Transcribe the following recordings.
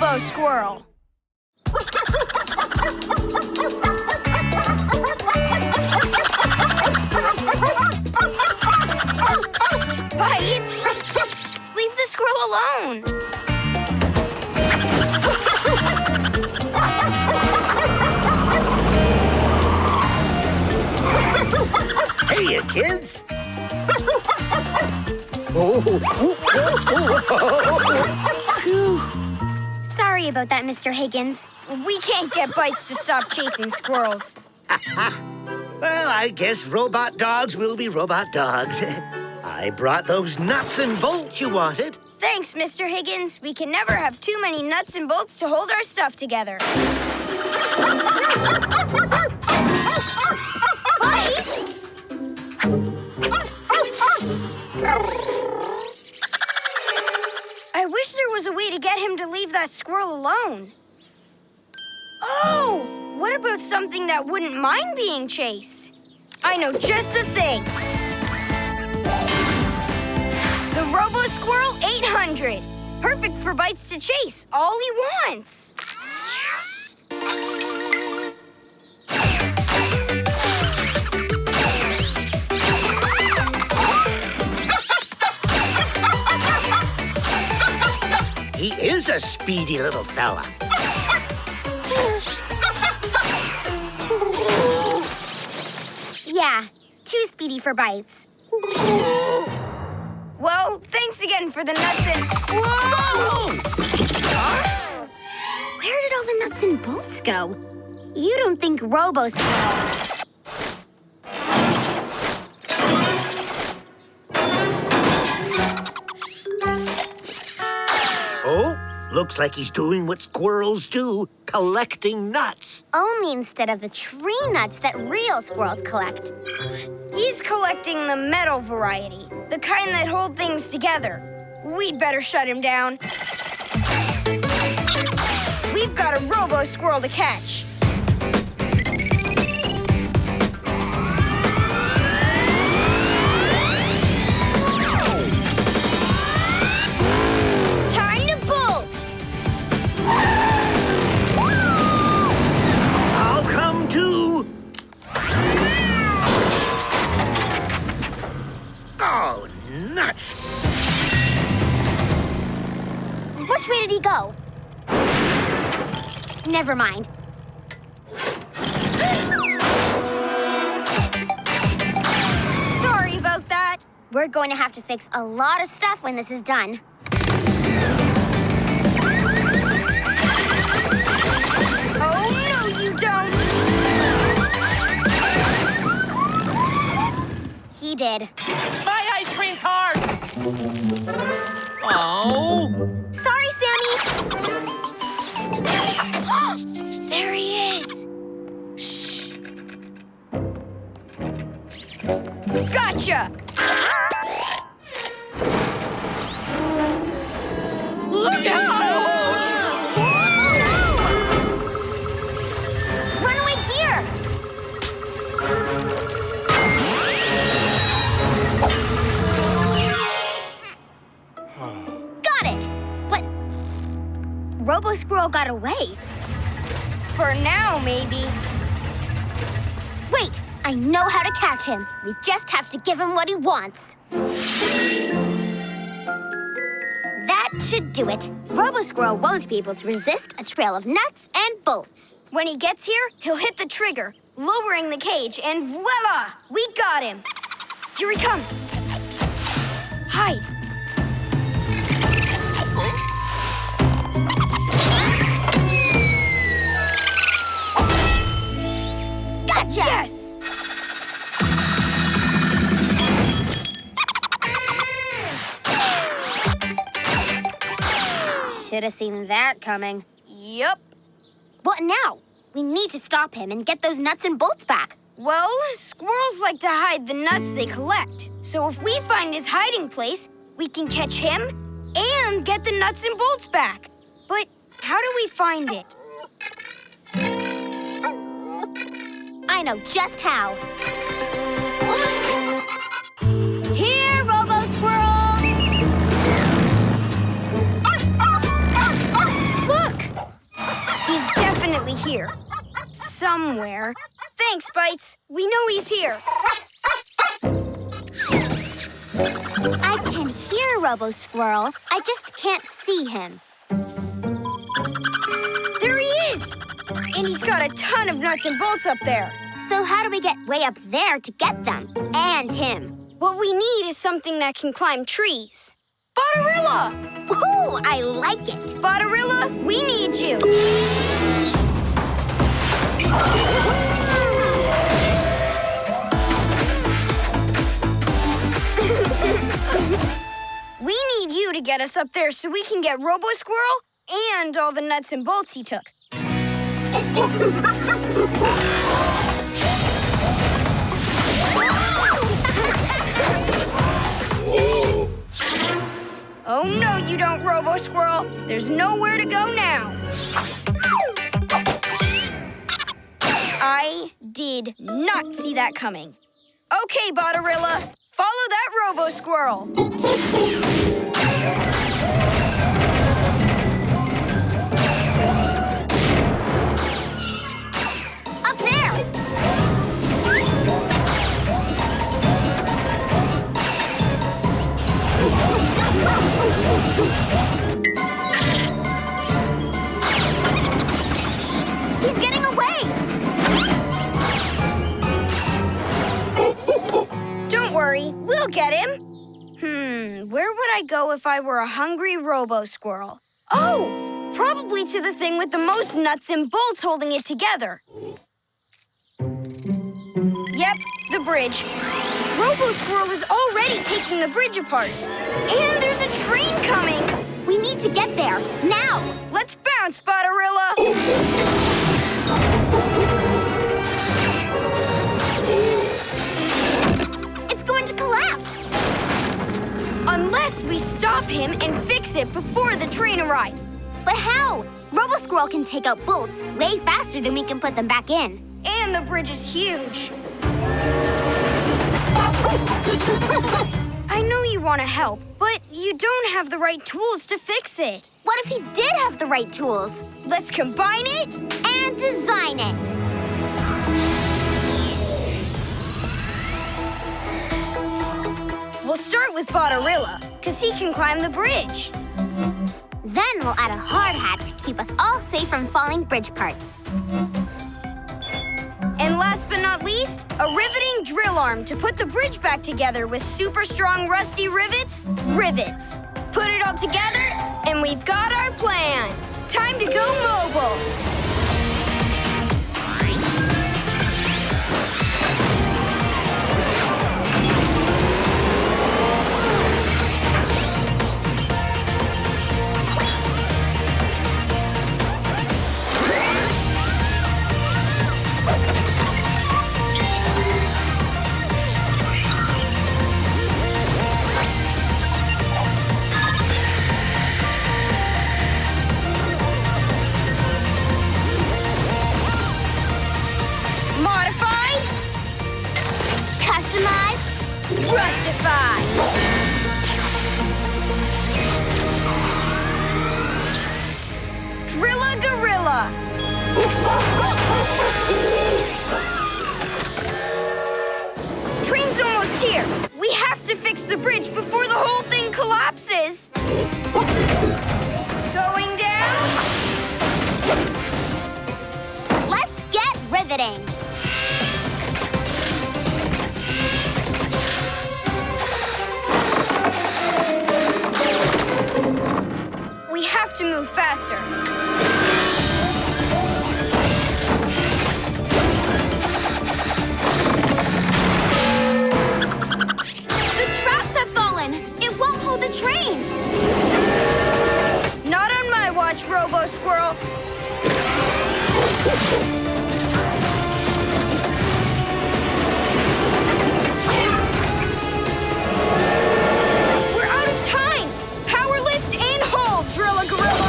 Robo Squirrel. Bites! Leave the squirrel alone. Hey, you kids! Sorry about that, Mr. Higgins. We can't get Bites to stop chasing squirrels. Well, I guess robot dogs will be robot dogs. I brought those nuts and bolts you wanted. Thanks, Mr. Higgins. We can never have too many nuts and bolts to hold our stuff together. Bites! I wish there was a way to get him to leave that squirrel alone. Oh! What about something that wouldn't mind being chased? I know just the thing. The Robo Squirrel 800. Perfect for Bites to chase all he wants. He is a speedy little fella. Yeah, too speedy for Bites. Well, thanks again for the nuts and... Whoa! Where did all the nuts and bolts go? You don't think Robo Squirrel... Oh, looks like he's doing what squirrels do, collecting nuts. Only instead of the tree nuts that real squirrels collect. He's collecting the metal variety, the kind that hold things together. We'd better shut him down. We've got a Robo Squirrel to catch. Time to bolt. I'll come too. Oh, nuts! Which way did he go? Never mind. Sorry about that. We're going to have to fix a lot of stuff when this is done. Oh, no, you don't. He did. My ice cream cart! Oh! Sorry, Sammy. There he is. Shh. Gotcha. Look out! Runaway gear! Got it! What? Robo Squirrel got away. For now, maybe. Wait, I know how to catch him. We just have to give him what he wants. That should do it. Robo Squirrel won't be able to resist a trail of nuts and bolts. When he gets here, he'll hit the trigger, lowering the cage, and voila! We got him. Here he comes. Hide. Gotcha! Yes! Should have seen that coming. Yup. What now? We need to stop him and get those nuts and bolts back. Well, squirrels like to hide the nuts they collect. So if we find his hiding place, we can catch him and get the nuts and bolts back. But how do we find it? I know just how. Here, Robo Squirrel! Look! somewhere. Thanks, Bites. We know he's here. I can hear Robo Squirrel. I just can't see him. There he is! And he's got a ton of nuts and bolts up there. So how do we get way up there to get them? And him? What we need is something that can climb trees. Botarilla! Ooh, I like it. Botarilla, we need you. We need you to get us up there so we can get Robo Squirrel and all the nuts and bolts he took. Oh, no, you don't, Robo Squirrel. There's nowhere to go now. I did not see that coming. Okay, Botarilla, follow that Robo Squirrel. Up there! He's getting away! Don't worry, we'll get him. Where would I go if I were a hungry Robo Squirrel? Oh, probably to the thing with the most nuts and bolts holding it together. Yep, the bridge. Robo Squirrel is already taking the bridge apart. And there's a train coming. We need to get there, now! Let's bounce, Botarilla. It's going to collapse! Unless we stop him and fix it before the train arrives. But how? Robo Squirrel can take out bolts way faster than we can put them back in. And the bridge is huge. I know you want to help, but you don't have the right tools to fix it. What if he did have the right tools? Let's combine it And design it! We'll start with Botarilla, because he can climb the bridge. Then we'll add a hard hat to keep us all safe from falling bridge parts. And last but not least, a riveting drill arm to put the bridge back together with super strong Rusty Rivets, Rivets. Put it all together, and we've got our plan. Time to go mobile. Rustify! Drilla Gorilla! Train's almost here. We have to fix the bridge before the whole thing collapses. Going down? Let's get riveting. We have to move faster. The traps have fallen. It won't hold the train. Not on my watch, Robo Squirrel. We're out of time. Power lift and hold, Drilla Gorilla.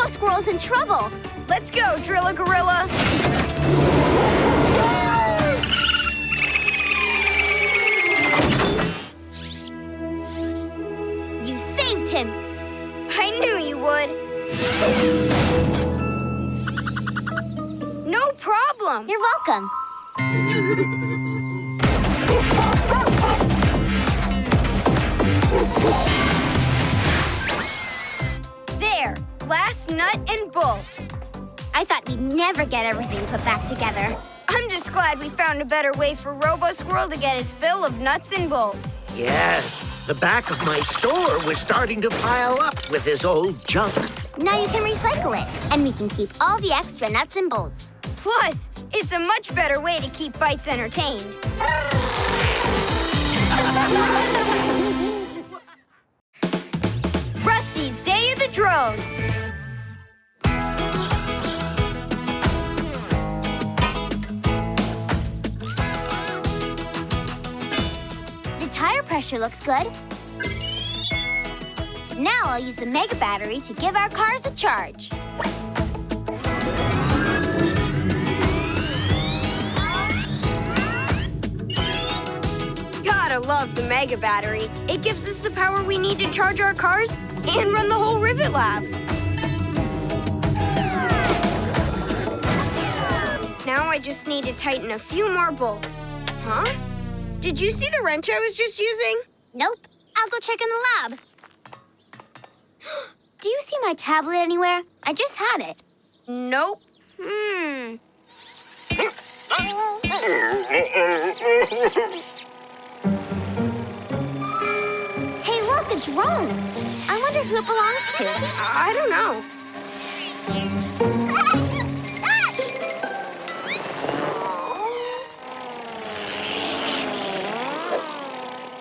Squirrel's in trouble. Let's go, Drilla Gorilla. You saved him. I knew you would. No problem. You're welcome. There, last nut and bolt. I thought we'd never get everything put back together. I'm just glad we found a better way for Robo Squirrel to get his fill of nuts and bolts. Yes, the back of my store was starting to pile up with his old junk. Now you can recycle it, and we can keep all the extra nuts and bolts. Plus, it's a much better way to keep Bites entertained. Rusty's Day of the Drones. The tire pressure looks good. Now I'll use the mega battery to give our cars a charge. Gotta love the mega battery. It gives us the power we need to charge our cars and run the whole Rivet lab. Now I just need to tighten a few more bolts. Huh? Did you see the wrench I was just using? Nope. I'll go check in the lab. Do you see my tablet anywhere? I just had it. Nope. Hey, look, a drone. I wonder who it belongs to. I don't know.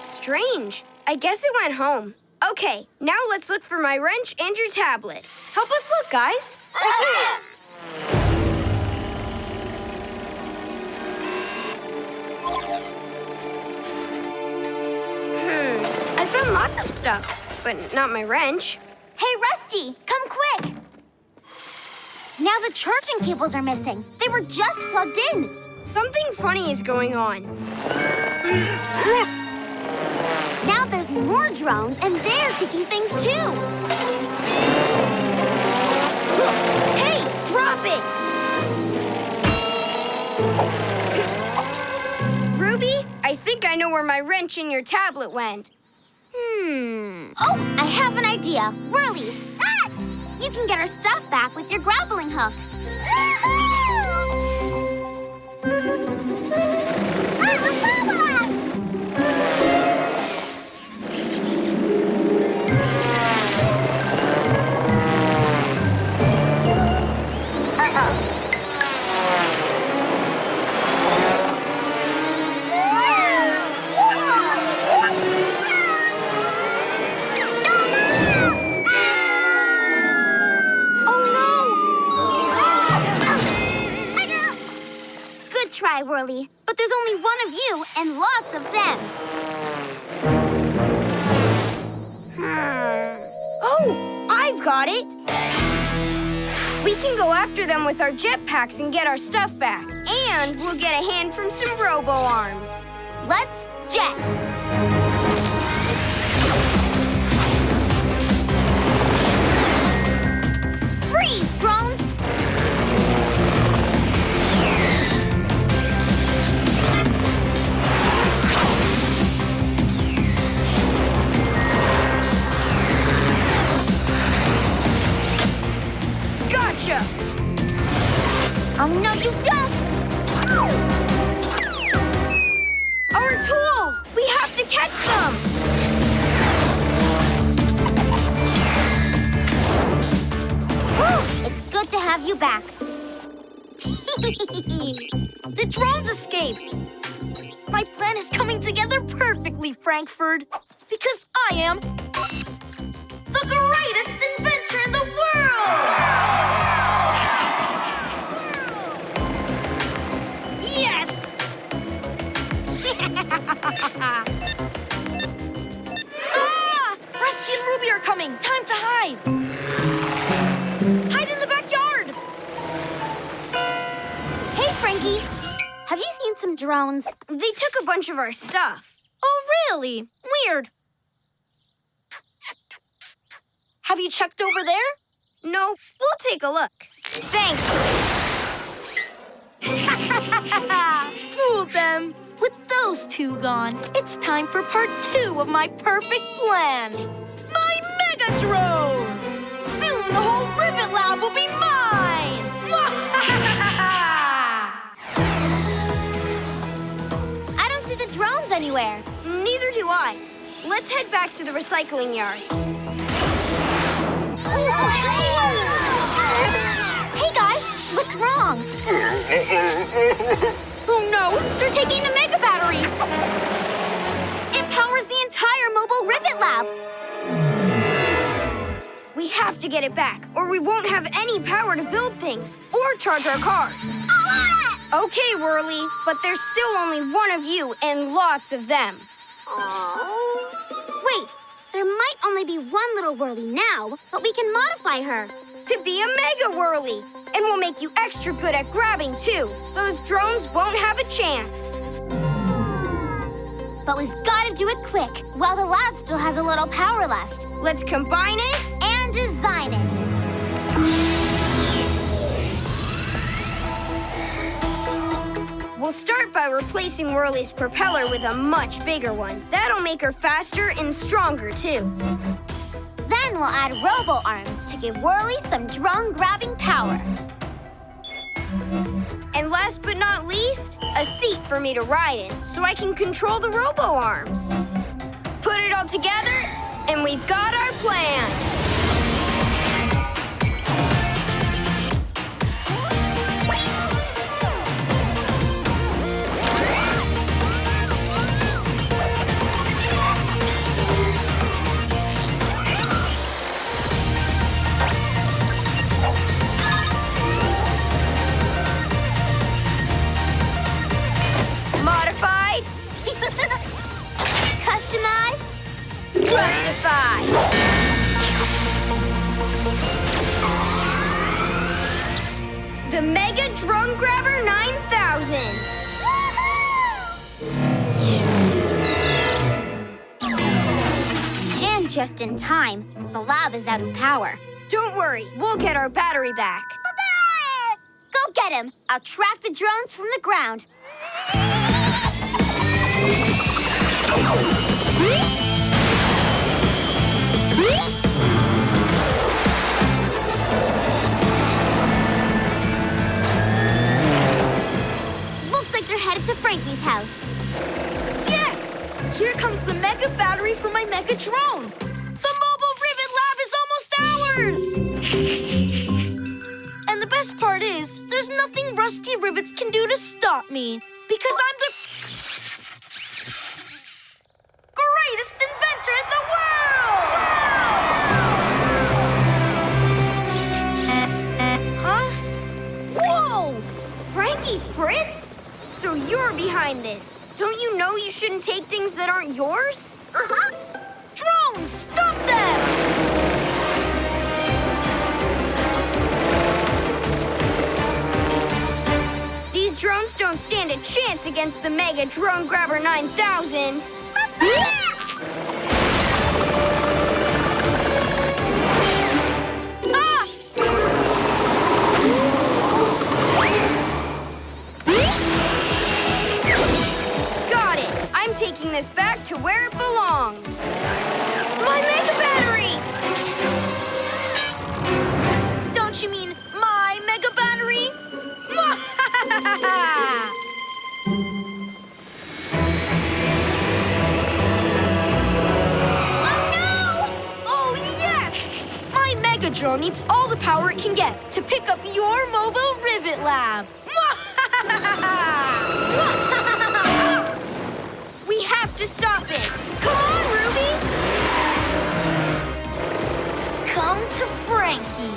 Strange. I guess it went home. Okay, now let's look for my wrench and your tablet. Help us look, guys. I found lots of stuff, but not my wrench. Hey, Rusty, come quick. Now the charging cables are missing. They were just plugged in. Something funny is going on. Now there's more drones, and they're taking things too. Hey, drop it! Ruby, I think I know where my wrench and your tablet went. Oh, I have an idea. Whirly, you can get our stuff back with your grappling hook. Try, Whirly, but there's only one of you and lots of them. Oh, I've got it. We can go after them with our jetpacks and get our stuff back. And we'll get a hand from some Robo arms. Let's jet. Freeze, drones! Gotcha! Oh, no, you don't! Our tools! We have to catch them! Whew, it's good to have you back. The drones escaped! My plan is coming together perfectly, Frankfurt. Because I am the greatest inventor in the world! Yes! Ah! Rusty and Ruby are coming! Time to hide! Hide them drones? They took a bunch of our stuff. Oh, really? Weird. Have you checked over there? No, we'll take a look. Thanks. Fooled them. With those two gone, it's time for part 2 of my perfect plan. My Mega Drone! Soon the whole Rivet Lab will be mine! I don't see the drones anywhere. Neither do I. Let's head back to the recycling yard. Hey guys, what's wrong? Oh no, they're taking the Mega Battery. It powers the entire mobile Rivet Lab. We have to get it back, or we won't have any power to build things or charge our cars. Okay, Whirly, but there's still only one of you and lots of them. Wait, there might only be one little Whirly now, but we can modify her. To be a Mega Whirly. And we'll make you extra good at grabbing, too. Those drones won't have a chance. But we've got to do it quick, while the lab still has a little power left. Let's combine it And design it. We'll start by replacing Whirly's propeller with a much bigger one. That'll make her faster and stronger, too. Then we'll add Robo arms to give Whirly some drone-grabbing power. And last but not least, a seat for me to ride in, so I can control the Robo arms. Put it all together, and we've got our plan. Modified. Customized. Rustify. The Mega Drone Grabber 9000. And just in time, the lab is out of power. Don't worry, we'll get our battery back. Go get him. I'll track the drones from the ground. Looks like they're headed to Frankie's house. Yes! Here comes the Mega Battery for my Mega Drone. The mobile Rivet Lab is almost ours! And the best part is, there's nothing Rusty Rivets can do to stop me. Because I'm the greatest inventor in the world! Huh? Whoa! Frankie Fritz? So you're behind this. Don't you know you shouldn't take things that aren't yours? Drones, stop them! These drones don't stand a chance against the Mega Drone Grabber 9000. Ah! Got it! I'm taking this back to where it belongs. My Mega Battery! Don't you mean my Mega Battery? Oh, yes! My Mega Drone needs all the power it can get to pick up your mobile Rivet Lab. We have to stop it. Come on, Ruby. Come to Frankie.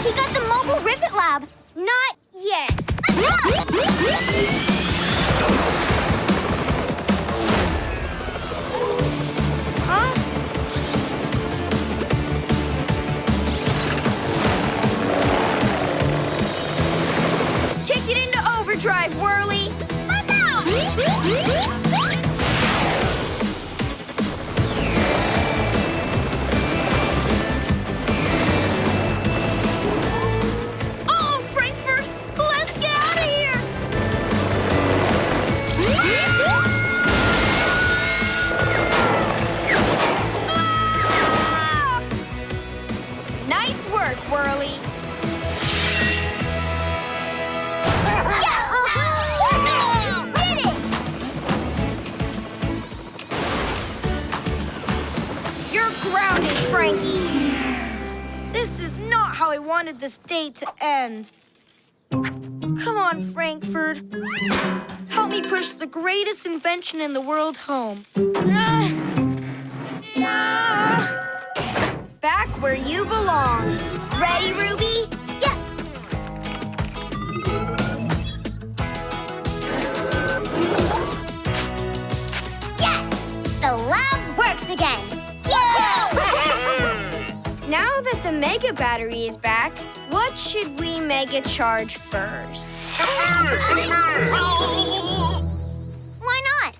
He got the mobile Rivet Lab. Not yet. I wanted this day to end. Come on, Frankfurt. Help me push the greatest invention in the world home. Back where you belong. Ready, Ruby? Yep. Yes! The lab works again. Now that the Mega Battery is back, what should we Mega Charge first? Why not?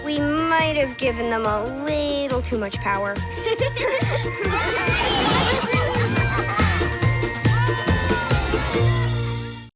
We might have given them a little too much power.